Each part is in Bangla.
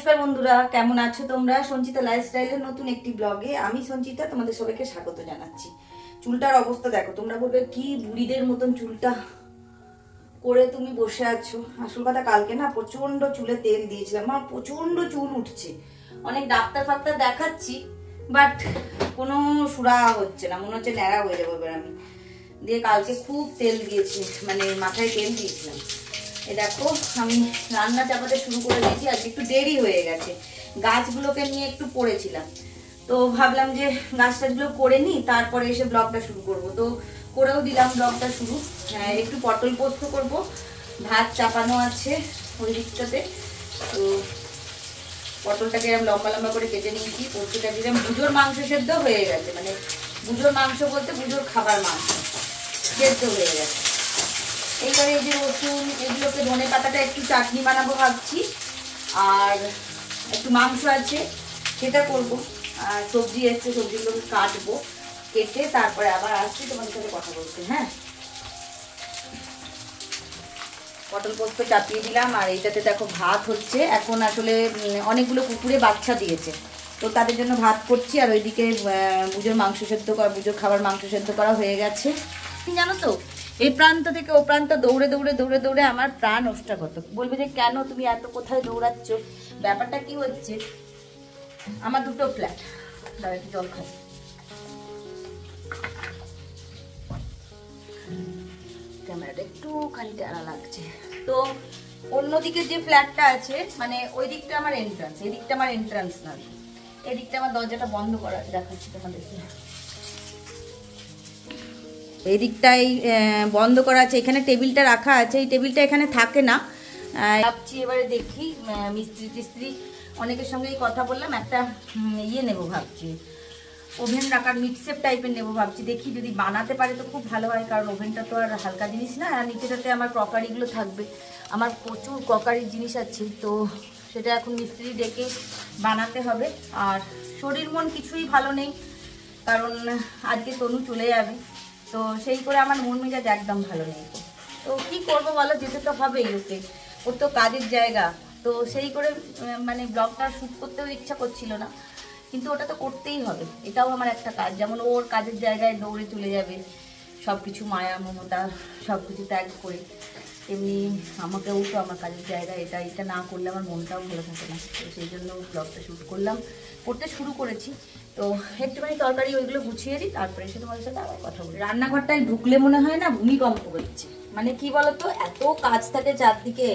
নমস্কার বন্ধুরা, কেমন আছো তোমরা? সঞ্চিতা লাইফস্টাইলের নতুন একটি ব্লগে আমি সঞ্চিতা তোমাদের সবাইকে স্বাগত জানাচ্ছি। চুলটার অবস্থা দেখো, তোমরা বলবে কি বুড়িদের মতন চুলটা করে তুমি বসে আছো। আসল কথা, কালকে না প্রচন্ড চুলে তেল দিয়েছিলাম, আমার প্রচন্ড চুল উঠছে। অনেক ডাক্তার ফাক্তার দেখাচ্ছি, বাট কোনো সুরা হচ্ছে না, মনে হচ্ছে ন্যাড়া হয়ে যাবো এবার আমি। দিয়ে কালকে খুব তেল দিয়েছি, মানে মাথায় তেল দিয়েছিলাম। এ দেখো আমি রান্না চাপাতে শুরু করে দিয়েছি, আজকে একটু দেরি হয়ে গেছে। গাছগুলোকে নিয়ে একটু পড়েছিলাম, তো ভাবলাম যে গাছ টাছগুলো করে নিই, তারপরে এসে ব্লগটা শুরু করব। তো করেও দিলাম ব্লগটা শুরু। একটু পটল পোস্ত করব, ভাত চাপানো আছে ওই দিকটাতে। তো পটলটাকে আমি লম্বা লম্বা করে কেটে নিয়েছি, পোস্তটা দিলাম। বুঝোর মাংস সেদ্ধ হয়ে গেছে, মানে বুঝোর মাংস বলতে বুঝোর খাবার মাংস সেদ্ধ হয়ে গেছে। এইবারে এই যে রসুন, এগুলোকে ধনে পাতাটা একটু চাটনি বানাবো ভাবছি, আর একটু মাংস আছে সেটা করব, আর সবজি এসছে, সবজিগুলোকে কাটবো, কেটে তারপরে আবার আসছি তোমাদের সাথে কথা বলতে। হ্যাঁ, পটল পোস্ত চাপিয়ে দিলাম, আর এইটাতে দেখো ভাত হচ্ছে। এখন আসলে অনেকগুলো কুকুরে বাচ্চা দিয়েছে, তো তাদের জন্য ভাত করছি। আর ওইদিকে বুঝোর মাংস সেদ্ধ করা, বুঝোর খাবার মাংস সেদ্ধ করা হয়ে গেছে। জানো তো, এই প্রান্ত থেকে ও প্রান্ত দৌড়ে দৌড়ে দৌড়ে দৌড়ে আমার প্রাণ ওষ্ঠাগত। বলবে যে কেন তুমি এত কোথায় দৌড়াচ্ছ? ব্যাপারটা কি হচ্ছে, আমার দুটো ফ্ল্যাট। দাঁড়া একটু জল খাই। ক্যামেরাটা একটুখানি টানা লাগছে। তো অন্যদিকে যে ফ্ল্যাটটা আছে, মানে ওই দিকটা আমার এন্ট্রান্স, এই দিকটা আমার এন্ট্রান্স না, এদিকটা আমার দরজাটা বন্ধ করা দেখাচ্ছি তোমাদেরকে। এই দিকটাই বন্ধ করা আছে, এখানে টেবিলটা রাখা আছে। এই টেবিলটা এখানে থাকে না, ভাবছি এবারে দেখি মিস্ত্রি টিস্ত্রি অনেকের সঙ্গেই কথা বললাম, একটা ইয়ে নেবো ভাবছি, ওভেন রাখার মিক্সেপ টাইপের নেবো ভাবছি। দেখি যদি বানাতে পারে তো খুব ভালো হয়, কারণ ওভেনটা তো আর হালকা জিনিস না। আর নিচেটাতে আমার ক্রকারিগুলো থাকবে, আমার প্রচুর ক্রকারির জিনিস আছে, তো সেটা এখন মিস্ত্রি ডেকে বানাতে হবে। আর শরীর মন কিছুই ভালো নেই, কারণ আজকে তনু চলে যাবে, তো সেই করে আমার মন মেজাজ একদম ভালো নেই। তো কি করবো বলো, যেতে তো হবেই ওকে, ওর তো কাজের জায়গা। তো সেই করে মানে ব্লগটা শ্যুট করতেও ইচ্ছা করছিল না, কিন্তু ওটা তো করতেই হবে, এটাও আমার একটা কাজ। যেমন ওর কাজের জায়গায় দৌড়ে চলে যাবে সব কিছু, মায়া মমতা সব কিছু ত্যাগ করে, এমনি আমাকেও তো আমার কাজের জায়গায় এটা না করলে আমার মনটাও ভালো থাকে না। তো সেই জন্য ব্লগটা শ্যুট করলাম, করতে শুরু করেছি। তো একটুখানি তরকারি ওইগুলো গুছিয়ে দিই, তারপরে এসে তোমাদের সাথে আবার কথা বলি। রান্নাঘরটায় ঢুকলে মনে হয় না ভূমিকম্প হচ্ছে, মানে কি বলতো, এত কাজ থাকে চারদিকে।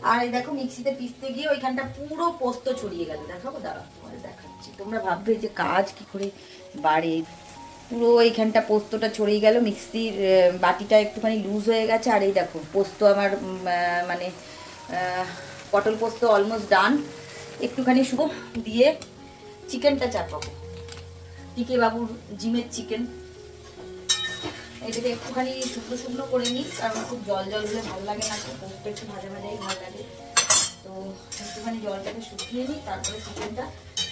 আর এই দেখো মিক্সিতে পিসতে গিয়ে ওইখানটা পুরো পোস্ত ছড়িয়ে গেল। দেখাবো, দাঁড়াও দেখাচ্ছি, তোমরা ভাববে যে কাজ কি করে বাড়ে। পুরো এইখানটা পোস্তটা ছড়িয়ে গেল, মিক্সির বাটিটা একটুখানি লুজ হয়ে গেছে। আর এই দেখো পোস্ত আমার মানে পটল পোস্ত অলমোস্ট ডান। একটুখানি শুকো দিয়ে চিকেনটা চাপাবো, টিকে বাবুর জিমের চিকেন। এটাকে একটুখানি শুকনো শুকনো করে নিই, কারণ খুব জল জল হলে ভালো লাগে না, তো পোস্ত একটু ভাজা ভাজাই ভালো লাগে। তো একটুখানি জলটাকে শুকিয়ে নিই, তারপরে চিকেনটা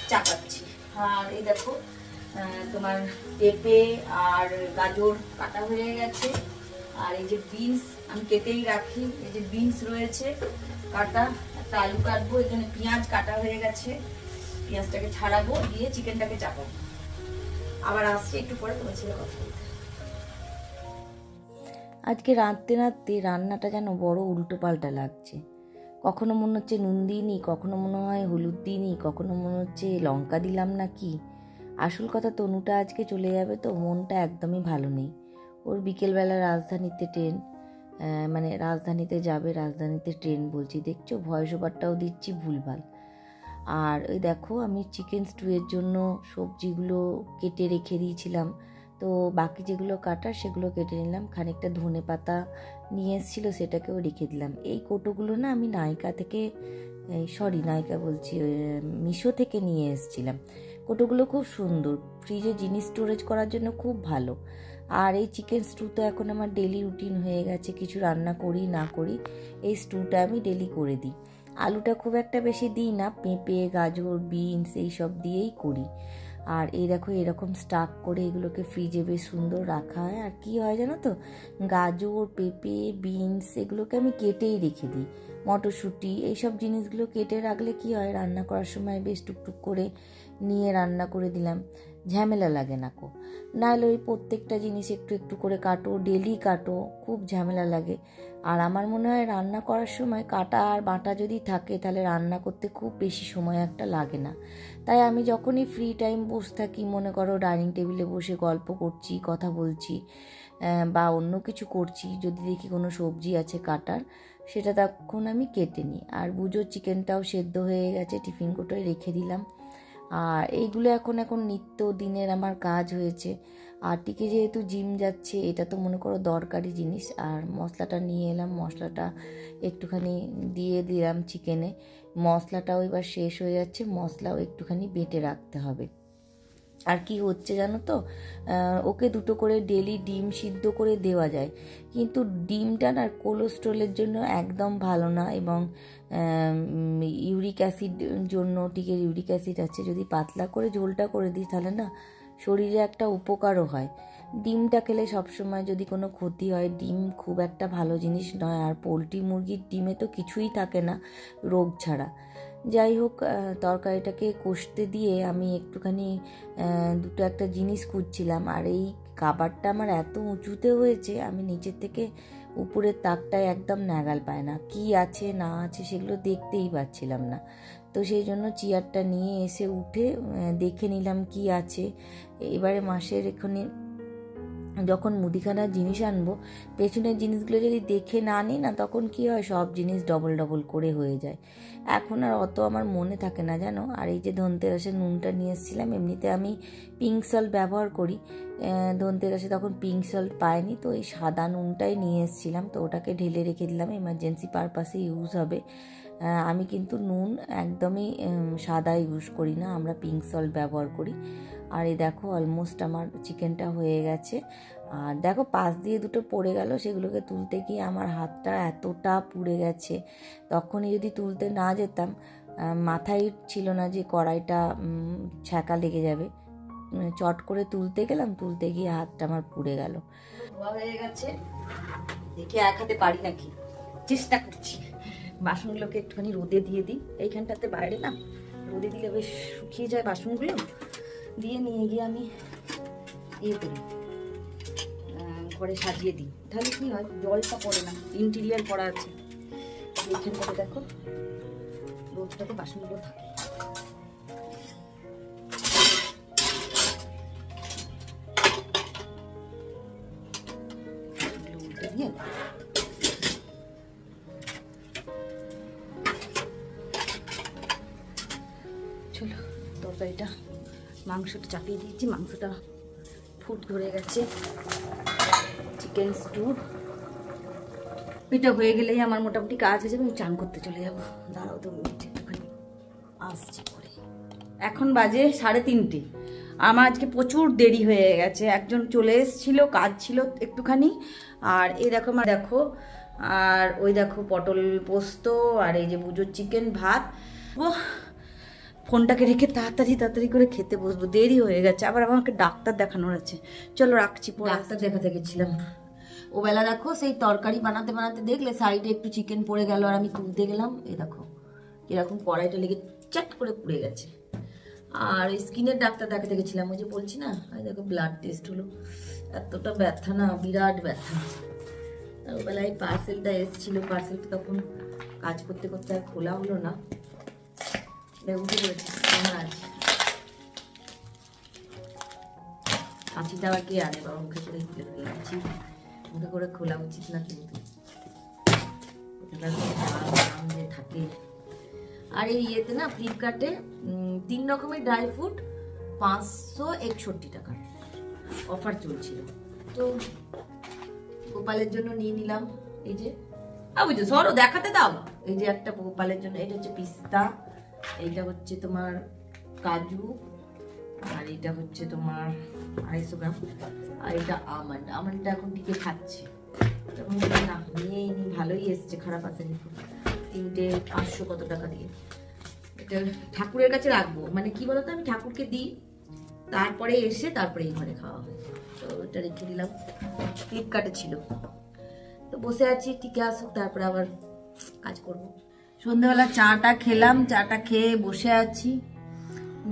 চাপাচ্ছি। আর এই দেখো তোমার পেঁপে আর গাজর কাটা হয়ে গেছে, আর এই যে বিনস আমি কেটেই রাখি, এই যে বিনস রয়েছে কাটা, একটা আলু কাটবো, এখানে পেঁয়াজ কাটা হয়ে গেছে, পেঁয়াজটাকে ছাড়াবো, দিয়ে চিকেনটাকে চাপাবো। আবার আসছি একটু পরে তোমার সাথে কথা বলতে। আজকে রাঁধতে রাঁধতে রান্নাটা যেন বড় উল্টো পাল্টা লাগছে। কখনো মনে হচ্ছে নুন দিইনি, কখনো মনে হয় হলুদ দিইনি, কখনো মনে হচ্ছে লঙ্কা দিলাম না কি। আসল কথা, তনুটা আজকে চলে যাবে, তো মনটা একদমই ভালো নেই। ওর বিকেলবেলা রাজধানীতে ট্রেন, মানে রাজধানীতে যাবে, রাজধানীতে ট্রেন বলছি, দেখছো ভয়েস ওভারটাও দিচ্ছি ভুলভাল। আর ওই দেখো আমি চিকেন স্টুয়ের জন্য সবজিগুলো কেটে রেখে দিয়েছিলাম, তো বাকি যেগুলো কাটার সেগুলো কেটে নিলাম। খানিকটা ধনে পাতা নিয়ে এসেছিলো, সেটাকেও রেখে দিলাম। এই কোটোগুলো না আমি নাইকা থেকে, নাইকা বলছি, মিশো থেকে নিয়ে এসেছিলাম। কোটোগুলো খুব সুন্দর, ফ্রিজে জিনিস স্টোরেজ করার জন্য খুব ভালো। আর এই চিকেন স্টু তো এখন আমার ডেলি রুটিন হয়ে গেছে, কিছু রান্না করি না করি এই স্টুটা আমি ডেলি করে দিই। আলুটা খুব একটা বেশি দিই না, পেঁপে গাজর বিনস এইসব দিয়েই করি। আর এই দেখো এরকম স্টাক করে এগুলোকে ফ্রিজে বেশ সুন্দর রাখা হয়। আর কি হয় জানো তো, গাজর পেঁপে বিনস এগুলোকে আমি কেটেই রেখে দিই, মটরশুঁটি, এইসব জিনিসগুলো কেটে রাখলে কি হয়, রান্না করার সময় বেশ টুকটুক করে নিয়ে রান্না করে দিলাম, ঝামেলা লাগে না কো। নাহলে ওই প্রত্যেকটা জিনিস একটু একটু করে কাটো, ডেলি কাটো, খুব ঝামেলা লাগে। আর আমার মনে হয় রান্না করার সময় কাটা আর বাটা যদি থাকে তাহলে রান্না করতে খুব বেশি সময় একটা লাগে না। তাই আমি যখনই ফ্রি টাইম বসে থাকি, মনে করো ডাইনিং টেবিলে বসে গল্প করছি, কথা বলছি বা অন্য কিছু করছি, যদি দেখি কোনো সবজি আছে কাটার, সেটা তখন আমি কেটে নিই। আর বুঝো চিকেনটাও সেদ্ধ হয়ে গেছে, টিফিন কোটোয় রেখে দিলাম। আর এইগুলো এখন নিত্য দিনের আমার কাজ হয়েছে। আর টিকে যেহেতু জিম যাচ্ছে, এটা তো মনে করো দরকারি জিনিস। আর মশলাটা নিয়ে এলাম, মশলাটা একটুখানি দিয়ে দিলাম চিকেনে। মশলাটাও এবার শেষ হয়ে যাচ্ছে, মশলাও একটুখানি বেটে রাখতে হবে। আর কি হচ্ছে জানো তো, ওকে 2টো করে ডেলি ডিম সিদ্ধ করে দেওয়া যায়, কিন্তু ডিমটা না কোলেস্ট্রলের জন্য একদম ভালো না, এবং ইউরিক অ্যাসিড জন্য, টিকের ইউরিক অ্যাসিড আছে, যদি পাতলা করে ঝোলটা করে দিই তাহলে না শরীরে একটা উপকারও হয়। ডিমটা খেলে সবসময় যদি কোনো ক্ষতি হয়, ডিম খুব একটা ভালো জিনিস নয়। আর পোলট্রি মুরগির ডিমে তো কিছুই থাকে না রোগ ছাড়া। যাই হোক, তরকারিটাকে কষতে দিয়ে আমি একটুখানি দুটো একটা জিনিস খুঁজছিলাম। আর এই খাবারটা আমার এত উঁচুতে হয়েছে, আমি নিচের থেকে উপরের তাকটায় একদম নাগাল পায় না, কি আছে না আছে সেগুলো দেখতেই পাচ্ছিলাম না। তো সেই জন্য চেয়ারটা নিয়ে এসে উঠে দেখে নিলাম কি আছে। এবারে মাসের এখানে যখন মুদিখানার জিনিস আনবো, পেছনের জিনিসগুলো যদি দেখে না নিই না, তখন কি হয়, সব জিনিস ডবল ডবল করে হয়ে যায়। এখন আর অত আমার মনে থাকে না জানো। আর এই যে ধনতেরাসের নুনটা নিয়ে এসেছিলাম, এমনিতে আমি পিঙ্ক সল্ট ব্যবহার করি, ধনতেরাসে তখন পিঙ্ক সল্ট পাইনি, তো এই সাদা নুনটাই নিয়ে এসেছিলাম। তো ওটাকে ঢেলে রেখে দিলাম, এমার্জেন্সি পারপাসে ইউজ হবে। আমি কিন্তু নুন একদমই সাদা ইউজ করি না, আমরা পিঙ্ক সল্ট ব্যবহার করি। আর এই দেখো অলমোস্ট আমার চিকেনটা হয়ে গেছে। আর দেখো পাশ দিয়ে দুটো পড়ে গেল, সেগুলোকে তুলতে গিয়ে আমার হাতটা এতটা পুড়ে গেছে। তখনই যদি তুলতে না যেতাম, মাথায় ছিল না যে কড়াইটা ছ্যাঁকা লেগে যাবে, চট করে তুলতে গেলাম, তুলতে গিয়ে হাতটা আমার পুড়ে গেল। ধোয়া হয়ে গেছে, দেখি এক হাতে পারি নাকি, চেষ্টা করছি। বাসনগুলোকে একটুখানি রোদে দিয়ে দিই, এইখানটাতে বাইরে না রোদে দিলে বেশ শুকিয়ে যায় বাসনগুলো। দিয়ে নিয়ে গিয়ে আমি ইয়ে করি, ঘরে সাজিয়ে দিই, তাহলে কি হয় জলটা পড়ে না, ইন্টেরিয়ার করা আছে। এইখানটাতে দেখো রোদটাতে বাসনগুলো থাকে। উল্টে দিয়ে চলো তরকারিটা, মাংসটা চাপিয়ে দিয়েছি, মাংসটা ফুট ধরে গেছে। চিকেন স্টু এটা হয়ে গেলেই আমার মোটামুটি কাজ হয়ে যাবে, আমি চান করতে চলে যাবো। দাঁড়াও তো মিনিট, একটুখানি আসছি করে। এখন বাজে 3:30। আমার আজকে প্রচুর দেরি হয়ে গেছে, একজন চলে এসেছিলো, কাজ ছিল একটুখানি। আর এই দেখো দেখো, আর ওই দেখো পটল পোস্ত, আর এই যে বুজোর চিকেন ভাত। ও ফোনটাকে রেখে তাড়াতাড়ি করে খেতে বসবো, দেরি হয়ে গেছে। আবার আমাকে ডাক্তার দেখানোর আছে, চলো রাখছি, ডাক্তার দেখাতে গেছিলাম। ওবেলা দেখো সেই তরকারি বানাতে বানাতে দেখলে সাইডে একটু চিকেন পড়ে গেল, আর আমি তুলতে গেলাম, এই দেখো এরকম কড়াইটা লেগে চাট করে পুড়ে গেছে। আর স্কিনের ডাক্তার দেখাতে গেছিলাম, ওই যে বলছি না, এই দেখো ব্লাড টেস্ট হলো, এতটা ব্যথা না, বিরাট ব্যথা। আর ওবেলায় পার্সেলটা এসেছিল, পার্সেলটা তখন কাজ করতে করতে আর খোলা হলো না। উঠে পড়েছি, কেমন আছে কাঁচিটা আবার কে আনে, বাবা মুখে করে খুলে দিচ্ছি, মুখে করে খোলা উচিত না কিন্তু থাকে। আর এই ইয়েতে না ফ্লিপকার্টে 3 রকমের ড্রাই ফ্রুট 561 টাকা অফার চলছিল, তো গোপালের জন্য নিয়ে নিলাম। এই যে বুঝছো, সরো দেখাতে দাও, এই যে একটা গোপালের জন্য, এটা হচ্ছে পিস্তা, এইটা হচ্ছে তোমার কাজু, আর এটা হচ্ছে তোমার 250 গ্রাম, আর এটা আমন্ড। আমন্ডটা এখন টিকে খাচ্ছে, তখন না নিয়ে ভালোই এসছে, খারাপ আসেনি। 3টে 500 কত টাকা দিয়ে। এটা ঠাকুরের কাছে রাখবো, মানে কি বলতো, আমি ঠাকুরকে দিই, তারপরে এসে তারপরে এই ঘরে খাওয়া হয়। তো এটা রেখে দিলাম, ফ্লিপকার্টে ছিল, তো বসে আছি, টিকে আসুক তারপরে আবার কাজ করব। সন্ধ্যেবেলা চাটা খেলাম, চাটা খেয়ে বসে আছি,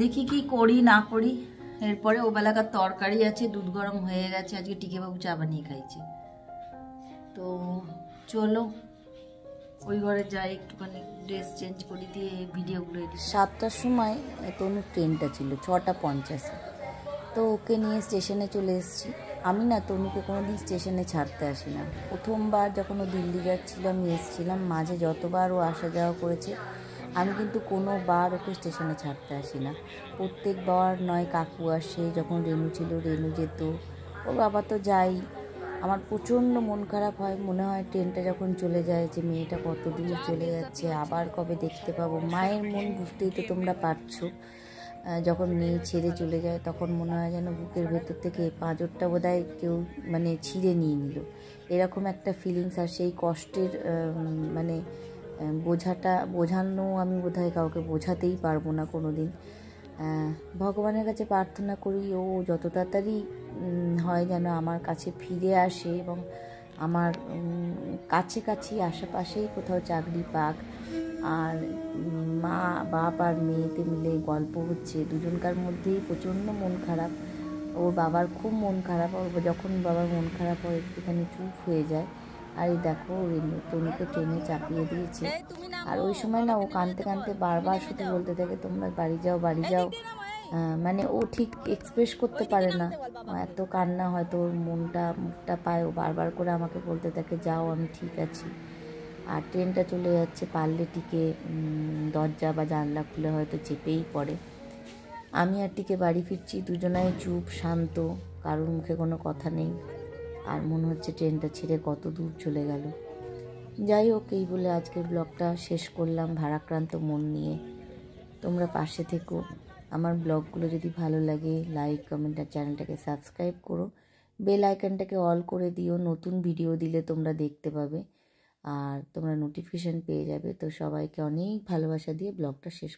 দেখি কি করি না করি। এরপরে ও বেলাকার তরকারি আছে, দুধ গরম হয়ে গেছে, আজকে টিকেবাবু চা বানিয়ে খাইছে। তো চলো ওই ঘরে যাই, একটুখানি ড্রেস চেঞ্জ করে দিয়ে ভিডিওগুলো এডিট। 7টার সময় তনুর ট্রেনটা ছিল 6:50-এ, তো ওকে নিয়ে স্টেশনে চলে এসেছি। আমি না তনুকে কোনোদিন স্টেশনে ছাড়তে আসি না। প্রথমবার যখন ও দিল্লি যাচ্ছিল আমি এসেছিলাম, মাঝে যতবার ও আসা যাওয়া করেছে আমি কিন্তু কোনোবার ওকে স্টেশনে ছাড়তে আসি না। প্রত্যেকবার নয় কাকু আসে, যখন রেনু ছিল রেনু যেত, ওর বাবা তো যাই। আমার প্রচণ্ড মন খারাপ হয়, মনে হয় ট্রেনটা যখন চলে যায় যে মেয়েটা কত দূর চলে যাচ্ছে, আবার কবে দেখতে পাবো। মায়ের মন বুঝতেই তো তোমরা পারছো, যখন মেয়ে ছেড়ে চলে যায় তখন মনে হয় যেন বুকের ভেতর থেকে পাঁজরটা বোধহয় কেউ মানে ছিঁড়ে নিয়ে নিল, এরকম একটা ফিলিংস। আর সেই কষ্টের মানে বোঝানো আমি বোধহয় কাউকে বোঝাতেই পারবো না কোনো দিন। ভগবানের কাছে প্রার্থনা করি ও যত তাড়াতাড়ি হয় যেন আমার কাছে ফিরে আসে এবং আমার কাছাকাছি আশেপাশেই কোথাও চাকরি পাক। আর মা বাপ আর মেয়েতে মিলে গল্প হচ্ছে, দুজনকার মধ্যেই প্রচণ্ড মন খারাপ। ওর বাবার খুব মন খারাপ, ওর যখন বাবার মন খারাপ হয় একটুখানি চুপ হয়ে যায়। আর এই দেখো তনুকে ট্রেনে চাপিয়ে দিয়েছে। আর ওই সময় না ও কাঁদতে কাঁদতে বারবার শুধু বলতে থাকে তোমরা বাড়ি যাও বাড়ি যাও। মানে ও ঠিক এক্সপ্রেস করতে পারে না, এত কান্না, হয়তো ওর মুখটা পায়। ও বারবার করে আমাকে বলতে থাকে যাও আমি ঠিক আছি। আর ট্রেনটা চলে যাচ্ছে, পারলে টিকে দরজা বা জানলা খুলে হয়তো চেপেই পড়ে। আমি আর টিকে বাড়ি ফিরছি, দুজনাই চুপ শান্ত, কারোর মুখে কোনো কথা নেই। আর মনে হচ্ছে ট্রেনটা ছেড়ে কত দূর চলে গেল। যাই হোক, এই বলে আজকের ব্লগটা শেষ করলাম ভারাক্রান্ত মন নিয়ে। তোমরা পাশে থেকো, আমার ব্লগগুলো যদি ভালো লাগে লাইক কমেন্ট আর চ্যানেলটাকে সাবস্ক্রাইব করো, বেল আইকনটাকে অল করে দিও, নতুন ভিডিও দিলে তোমরা দেখতে পাবে আর তোমরা নোটিফিকেশান পেয়ে যাবে। তো সবাইকে অনেক ভালোবাসা দিয়ে ব্লগটা শেষ